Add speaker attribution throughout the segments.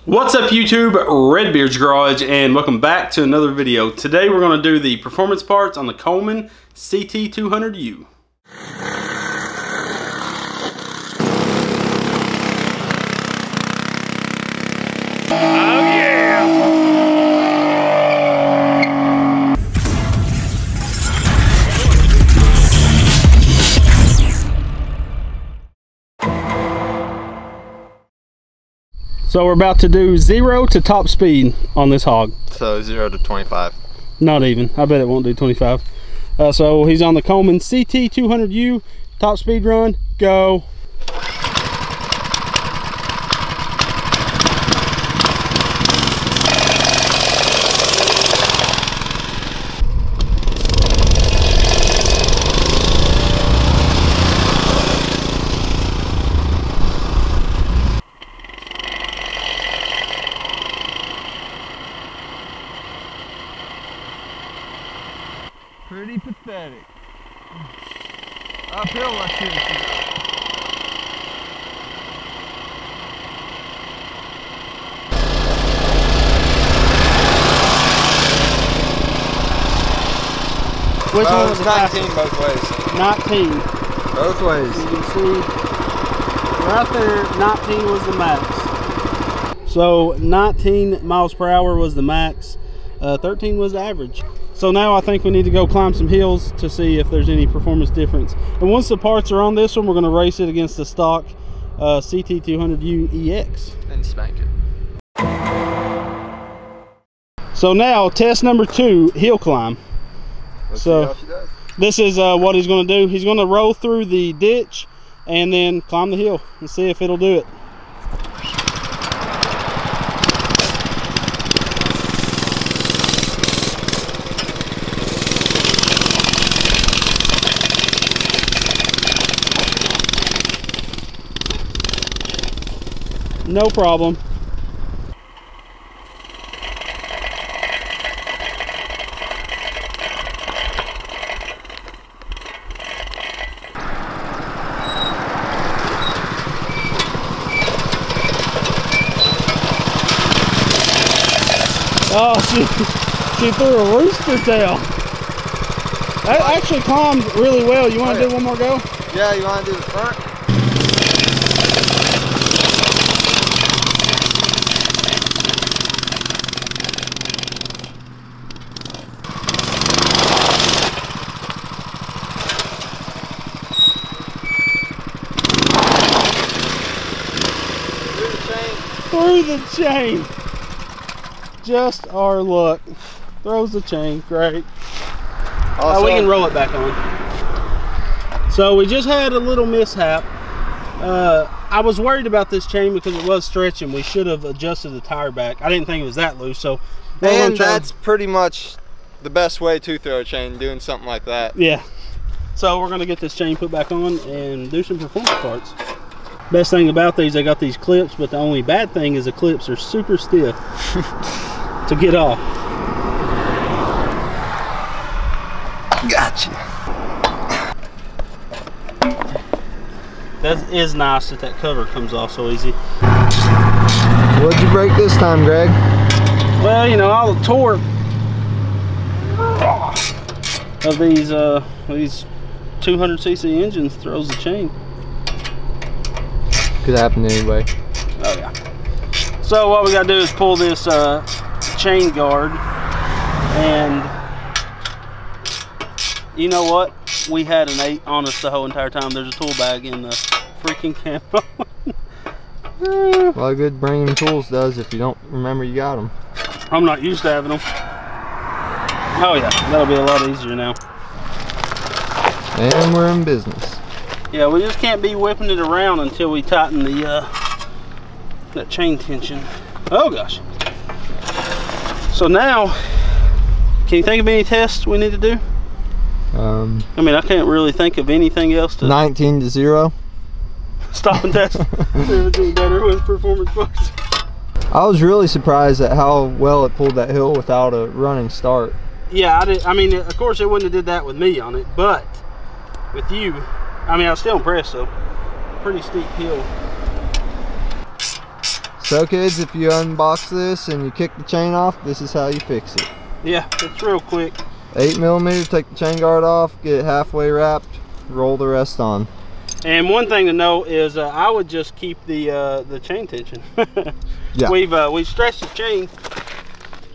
Speaker 1: What's up YouTube, RedbeardsGarage, and welcome back to another video. Today we're going to do the performance parts on the Coleman CT200U. Oh yeah! So we're about to do 0 to top speed on this hog.
Speaker 2: So 0 to 25.
Speaker 1: Not even. I bet it won't do 25. So he's on the Coleman CT200U. Top speed run. Go.
Speaker 3: Pretty pathetic. Uphill, let's see it.
Speaker 1: Which one was
Speaker 2: 19 both ways.
Speaker 1: 19.
Speaker 2: Both ways.
Speaker 1: You can see right there, 19 was the max. So 19 miles per hour was the max. 13 was the average. So now I think we need to go climb some hills to see if there's any performance difference. And once the parts are on this one, we're going to race it against the stock CT200U EX.
Speaker 2: And spank it.
Speaker 1: So now test number 2, hill climb.
Speaker 2: Let's see how she does.
Speaker 1: This is what he's going to do. He's going to roll through the ditch and then climb the hill and see if it'll do it. No problem. Oh, she threw a rooster tail. That actually climbed really well. You want to do one more go?
Speaker 2: Yeah, you want to do the front?
Speaker 1: Through the chain. Just our luck. Throws the chain. Great.
Speaker 2: Also,
Speaker 1: we can roll it back on. So we just had a little mishap. I was worried about this chain because it was stretching. We should have adjusted the tire back. I didn't think it was that loose. So
Speaker 2: and that's pretty much the best way to throw a chain, doing something like that.
Speaker 1: Yeah. So we're going to get this chain put back on and do some performance parts. Best thing about these, they got these clips, but the only bad thing is the clips are super stiff to get off.
Speaker 2: Gotcha.
Speaker 1: That is nice that cover comes off so easy.
Speaker 2: What'd you break this time, Greg?
Speaker 1: Well, you know, all the torque of these 200cc engines throws the chain.
Speaker 2: Could happen anyway.
Speaker 1: Oh yeah. So what we gotta do is pull this chain guard, and you know what? We had an 8 on us the whole entire time. There's a tool bag in the freaking camo.
Speaker 2: Well, good bringing tools does if you don't remember you got them.
Speaker 1: I'm not used to having them. Oh yeah, that'll be a lot easier now.
Speaker 2: And we're in business.
Speaker 1: Yeah, we just can't be whipping it around until we tighten the that chain tension. Oh gosh. So now, can you think of any tests we need to do? I mean, I can't really think of anything else to
Speaker 2: 19 to 0.
Speaker 1: Stop and test. See if it do better with performance parts.
Speaker 2: I was really surprised at how well it pulled that hill without a running start.
Speaker 1: Yeah, I mean, of course it wouldn't have did that with me on it, but with you, I mean, I was still impressed though. Pretty steep hill.
Speaker 2: So kids, if you unbox this and you kick the chain off, this is how you fix it.
Speaker 1: Yeah, it's real quick.
Speaker 2: 8mm, take the chain guard off, get it halfway wrapped, roll the rest on.
Speaker 1: And one thing to know is I would just keep the chain tension.
Speaker 2: Yeah.
Speaker 1: We've stretched the chain,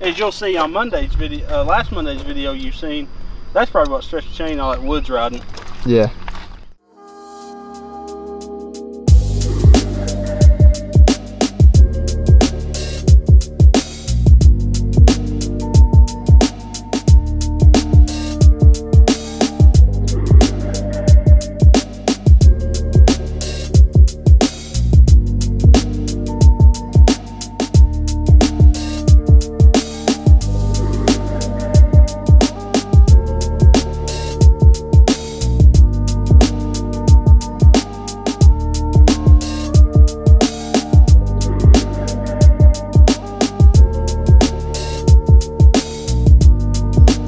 Speaker 1: as you'll see on Monday's video, last Monday's video you've seen. That's probably what stretched the chain, all that woods riding.
Speaker 2: Yeah.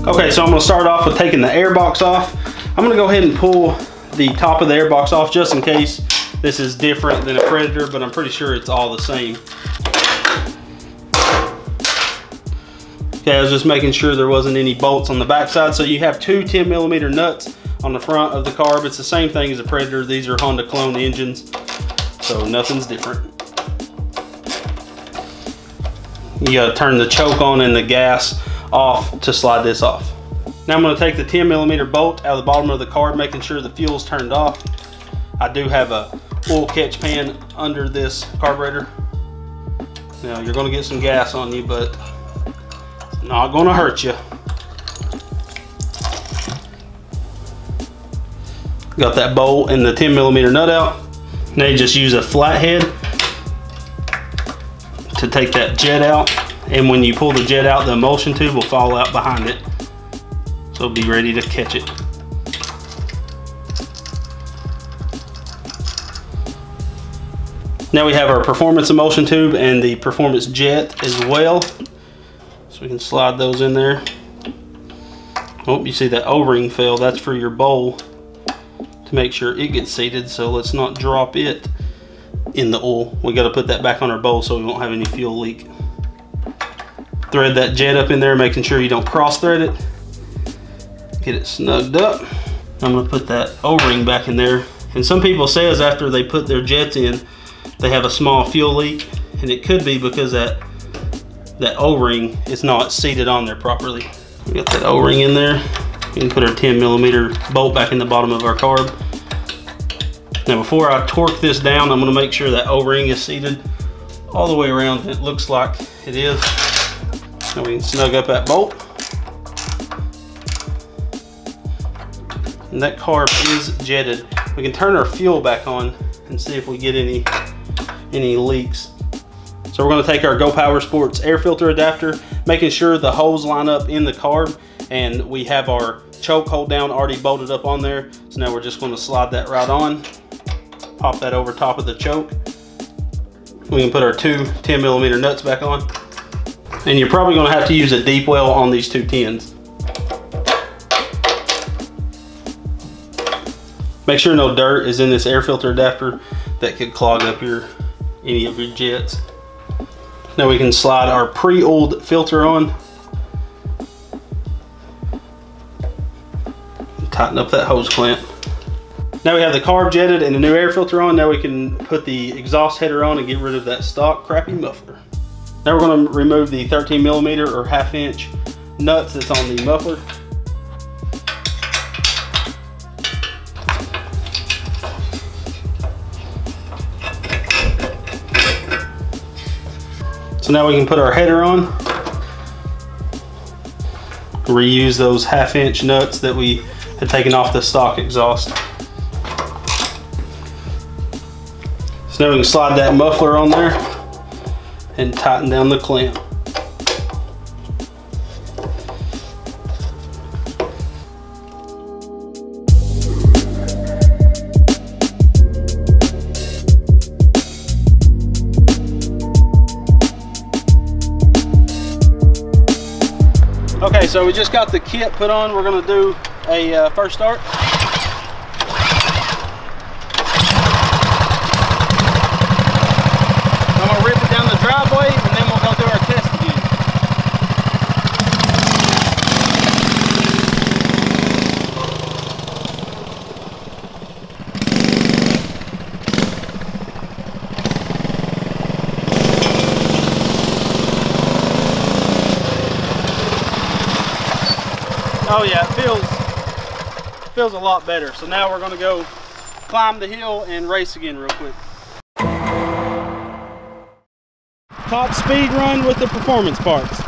Speaker 1: Okay, so I'm going to start off with taking the air box off. I'm going to go ahead and pull the top of the air box off just in case this is different than a Predator, but I'm pretty sure it's all the same. Okay, I was just making sure there wasn't any bolts on the backside. So you have two 10mm nuts on the front of the carb. It's the same thing as a Predator. These are Honda clone engines, so nothing's different. You got to turn the choke on and the gas off to slide this off. Now I'm going to take the 10mm bolt out of the bottom of the carb, making sure the fuel's turned off. I do have a oil catch pan under this carburetor. Now you're going to get some gas on you, but it's not going to hurt you. Got that bolt and the 10mm nut out. Now you just use a flathead to take that jet out. And when you pull the jet out, the emulsion tube will fall out behind it. So be ready to catch it. Now we have our performance emulsion tube and the performance jet as well. So we can slide those in there. Oh, you see that O-ring fell. That's for your bowl to make sure it gets seated. So let's not drop it in the oil. We got to put that back on our bowl so we won't have any fuel leak. Thread that jet up in there, making sure you don't cross thread it. Get it snugged up. I'm going to put that O-ring back in there. And some people says after they put their jets in, they have a small fuel leak, and it could be because that O-ring is not seated on there properly. We got that O-ring in there. We can put our 10mm bolt back in the bottom of our carb. Now before I torque this down, I'm going to make sure that O-ring is seated all the way around. It looks like it is. Now we can snug up that bolt. And that carb is jetted. We can turn our fuel back on and see if we get any leaks. So we're going to take our Go Power Sports air filter adapter, making sure the holes line up in the carb, and we have our choke hold down already bolted up on there. So now we're just going to slide that right on, pop that over top of the choke. We can put our two 10mm nuts back on. And you're probably going to have to use a deep well on these two 10s. Make sure no dirt is in this air filter adapter that could clog up any of your jets. Now we can slide our pre-oiled filter on. Tighten up that hose clamp. Now we have the carb jetted and the new air filter on. Now we can put the exhaust header on and get rid of that stock crappy muffler. Now we're going to remove the 13mm or 1/2 inch nuts that's on the muffler. So now we can put our header on. Reuse those 1/2 inch nuts that we had taken off the stock exhaust. So now we can slide that muffler on there and tighten down the clamp. Okay, so we just got the kit put on. We're going to do a first start. I'm going to rip it down the Oh yeah, it feels a lot better. So now we're gonna go climb the hill and race again real quick. Top speed run with the performance parts.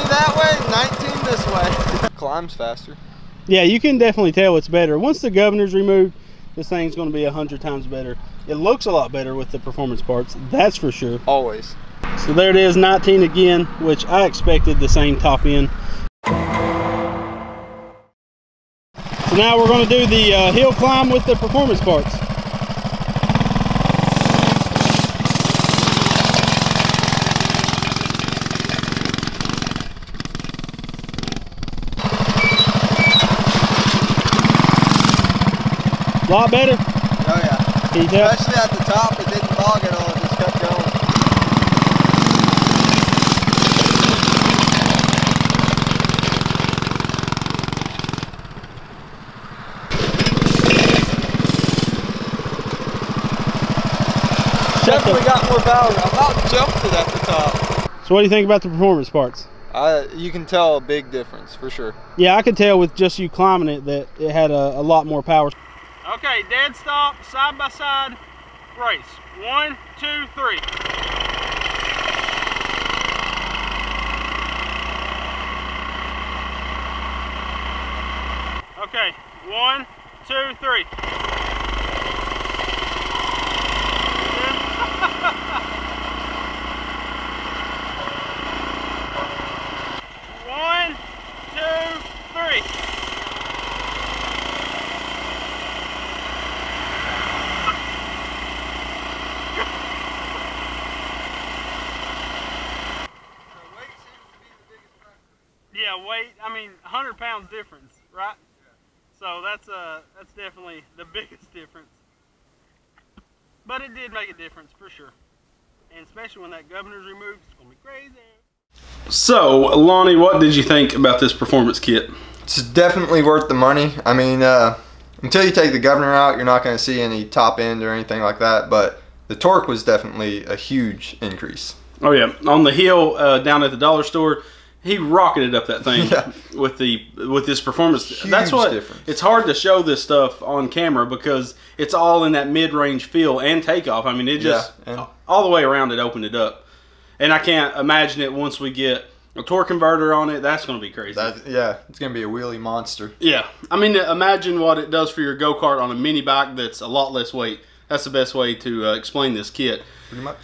Speaker 2: That way, 19 this way. Climbs faster.
Speaker 1: Yeah, you can definitely tell it's better. Once the governor's removed, this thing's going to be 100 times better. It looks a lot better with the performance parts, that's for sure.
Speaker 2: Always.
Speaker 1: So there it is, 19 again, which I expected the same top end. So now we're going to do the hill climb with the performance parts. A lot better.
Speaker 2: Oh yeah.
Speaker 1: Can you tell?
Speaker 2: Especially at the top, it didn't bog at all, it just kept going. Definitely got more power. I about jumped it at the top.
Speaker 1: So what do you think about the performance parts?
Speaker 2: You can tell a big difference, for sure.
Speaker 1: Yeah, I could tell with just you climbing it that it had a lot more power. Okay, dead stop, side by side race. 1, 2, 3. Okay, 1, 2, 3. One, two, three. Yeah, weight, I mean, 100 pounds difference, right? Yeah. So that's definitely the biggest difference. But it did make a difference for sure. And especially when that governor's removed, it's gonna be crazy. So, Lonnie, what did you think about this performance kit?
Speaker 2: It's definitely worth the money. I mean, until you take the governor out, you're not gonna see any top end or anything like that, but the torque was definitely a huge increase.
Speaker 1: Oh yeah, on the hill down at the dollar store, he rocketed up that thing with this performance.
Speaker 2: Huge
Speaker 1: That's what
Speaker 2: difference.
Speaker 1: It's hard to show this stuff on camera because it's all in that mid-range feel and takeoff. I mean, it just all the way around it opened it up, and I can't imagine it once we get a torque converter on it. That's going to be crazy.
Speaker 2: Yeah, it's going to be a wheelie monster.
Speaker 1: Yeah, I mean, imagine what it does for your go-kart on a mini bike that's a lot less weight. That's the best way to explain this kit.
Speaker 2: Pretty much.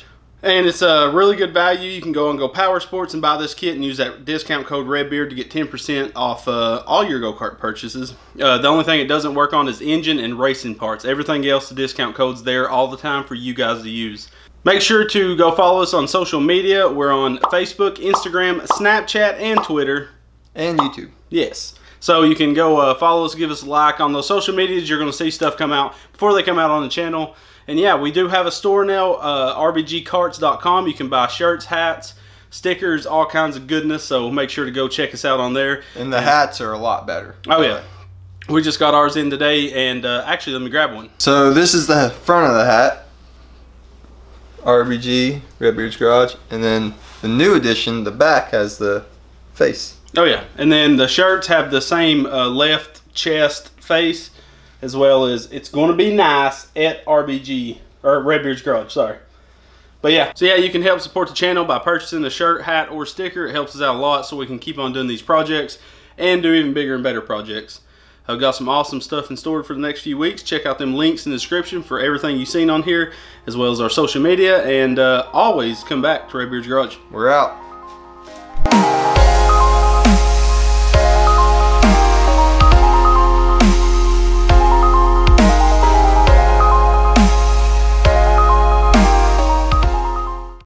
Speaker 1: And it's a really good value. You can go and go Power Sports and buy this kit and use that discount code REDBEARD to get 10% off all your go-kart purchases. The only thing it doesn't work on is engine and racing parts. Everything else, the discount code's there all the time for you guys to use. Make sure to go follow us on social media. We're on Facebook, Instagram, Snapchat, and Twitter.
Speaker 2: And YouTube. Yes.
Speaker 1: So you can go follow us, give us a like on those social medias. You're going to see stuff come out before they come out on the channel. And yeah, we do have a store now, rbgkarts.com. You can buy shirts, hats, stickers, all kinds of goodness. So make sure to go check us out on there.
Speaker 2: And the hats are a lot better.
Speaker 1: Oh yeah. We just got ours in today, and actually, let me grab one.
Speaker 2: So this is the front of the hat. RBG, Redbeard's Garage. And then the new edition, the back has the face.
Speaker 1: Oh yeah. And then the shirts have the same left chest face, as well as it's going to be nice at RBG, or Redbeard's Garage, sorry. But yeah, so yeah, you can help support the channel by purchasing a shirt, hat, or sticker. It helps us out a lot so we can keep on doing these projects and do even bigger and better projects. I've got some awesome stuff in store for the next few weeks. Check out them links in the description for everything you've seen on here, as well as our social media, and always come back to Redbeard's Garage.
Speaker 2: We're out.